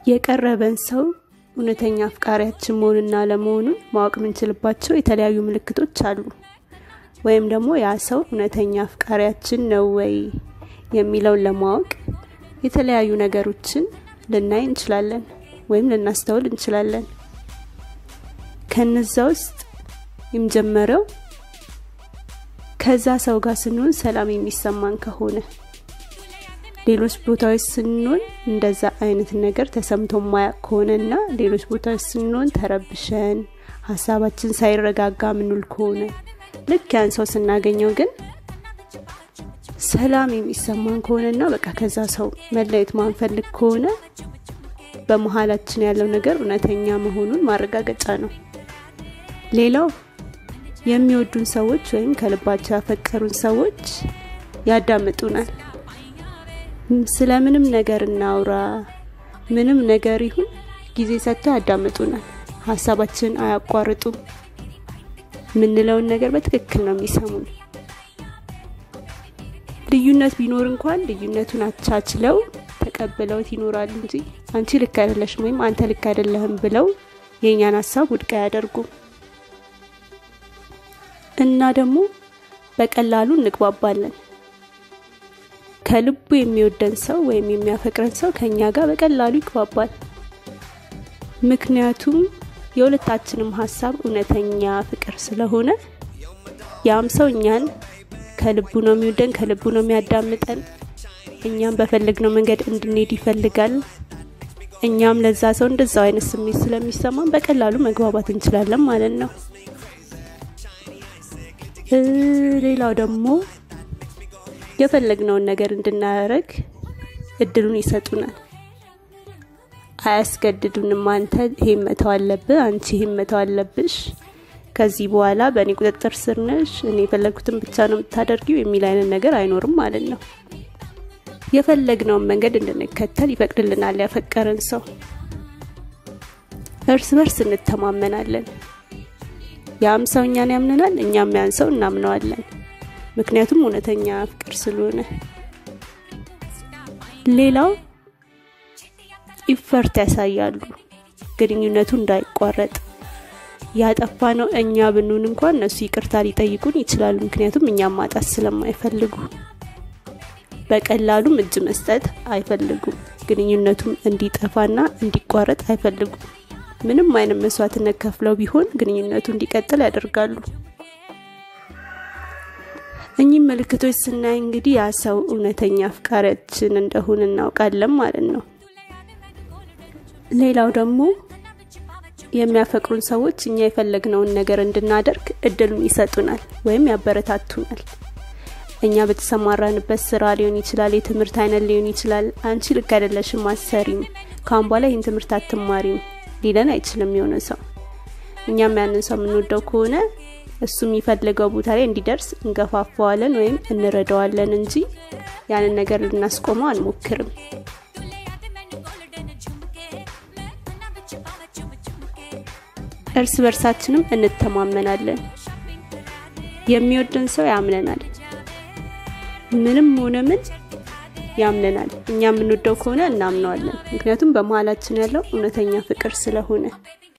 የቀረበን ሰው እውነተኛ አፍቃሪያችን መሆንና ለመሆኑን ማወቅ ምንችልባቸው የተለያዩ ምልክቶች አሉ። ወይም ደግሞ ያ ሰው እውነተኛ አፍቃሪያችን ነው ወይ የሚለውን ለማወቅ የተለያዩ ነገሮችን ልናይ እንችላለን ወይም ልናስተውል እንችላለን። ከነዛ ውስጥ የመጀመሪያው ከዛ ሰው ጋር ስንሆን ሰላም የሚሰማን ከሆነ፣ ሌሎች ቦታዎች ስንሆን እንደዛ አይነት ነገር ተሰምቶ ማያውቅ ከሆነና ሌሎች ቦታዎች ስንሆን ተረብሸን ሐሳባችን ሳይረጋጋ ምንል ከሆነ፣ ልክ ያን ሰው ስናገኘው ግን ሰላም የሚሰማን ከሆነና በቃ ከዛ ሰው መለየት ማንፈልግ ከሆነ በመሃላችን ያለው ነገር እውነተኛ መሆኑን ማረጋገጫ ነው። ሌላው የሚወዱን ሰዎች ወይም ከልባቸው ያፈቀሩን ሰዎች ያዳምጡናል። ስለምንም ነገር እናውራ፣ ምንም ነገር ይሁን ጊዜ ሰጥተው ያዳምጡናል። ሐሳባችንን አያቋርጡም። ምንለውን ነገር በትክክል ነው የሚሰሙን። ልዩነት ቢኖር እንኳን ልዩነቱን አቻችለው ተቀበለውት ይኖራሉ እንጂ አንቺ ልክ አይደለሽም ወይም አንተ ልክ አይደለህም ብለው የኛን ሐሳብ ውድቅ አያደርጉም። እና ደግሞ በቀላሉ እንግባባለን። ከልቡ የሚወደን ሰው ወይም የሚያፈቅረን ሰው ከኛ ጋር በቀላሉ ይግባባል። ምክንያቱም የሁለታችንም ሐሳብ እውነተኛ ፍቅር ስለሆነ ያም ሰው እኛን ከልቡ ነው የሚወደን፣ ከልቡ ነው የሚያዳምጠን። እኛም በፈለግነው መንገድ እንድንሄድ ይፈልጋል። እኛም ለዛ ሰው እንደዛው አይነት ስሜት ስለሚሰማን በቀላሉ መግባባት እንችላለን ማለት ነው። ሌላው ደግሞ የፈለግነውን ነገር እንድናደርግ እድሉን ይሰጡናል። አያስገድዱንም። አንተ ይሄን መተው አለብህ፣ አንቺ ይሄን መተው አለብሽ፣ ከዚህ በኋላ በእኔ ቁጥጥር ስር ነሽ፣ እኔ የፈለግኩትን ብቻ ነው የምታደርጊው የሚል አይነት ነገር አይኖርም ማለት ነው። የፈለግነውን መንገድ እንድንከተል ይፈቅድልናል ያፈቀረን ሰው። እርስ በርስ እንተማመናለን። ያም ሰው እኛን ያምነናል፣ እኛም ያን ሰው እናምነዋለን። ምክንያቱም እውነተኛ ፍቅር ስለሆነ። ሌላው ኢፈርት ያሳያሉ ግንኙነቱ እንዳይቋረጥ። ያጠፋነው እኛ ብንሆን እንኳን እነሱ ይቅርታ ሊጠይቁን ይችላሉ፣ ምክንያቱም እኛም ማጣት ስለማይፈልጉ። በቀላሉም እጅ መስጠት አይፈልጉም። ግንኙነቱም እንዲጠፋና እንዲቋረጥ አይፈልጉም። ምንም አይነት መስዋዕትነት ከፍለው ቢሆን ግንኙነቱ እንዲቀጥል ያደርጋሉ። እኚህ ምልክቶች ስናይ እንግዲህ ያ ሰው እውነተኛ አፍቃሪያችን እንደሆነ እናውቃለን ማለት ነው። ሌላው ደግሞ የሚያፈቅሩን ሰዎች እኛ የፈለግነውን ነገር እንድናደርግ እድሉን ይሰጡናል ወይም ያበረታቱናል። እኛ በተሰማራንበት ስራ ሊሆን ይችላል፣ የትምህርት አይነት ሊሆን ይችላል። አንቺ ልክ አይደለሽም አሰሪም፣ ካሁን በኋላ ይሄን ትምህርት አትማሪም ሊለን አይችልም የሆነ ሰው። እኛም ያንን ሰው የምንወደው ከሆነ እሱ የሚፈልገው ቦታ ላይ እንዲደርስ እንገፋፋዋለን ወይም እንረዳዋለን እንጂ ያንን ነገር ልናስቆመው አንሞክርም። እርስ በርሳችንም እንተማመናለን። የሚወደን ሰው ያምነናል። ምንም ሆነ ምን ያምነናል። እኛ የምንወደው ከሆነ እናምነዋለን፣ ምክንያቱም በመሃላችን ያለው እውነተኛ ፍቅር ስለሆነ።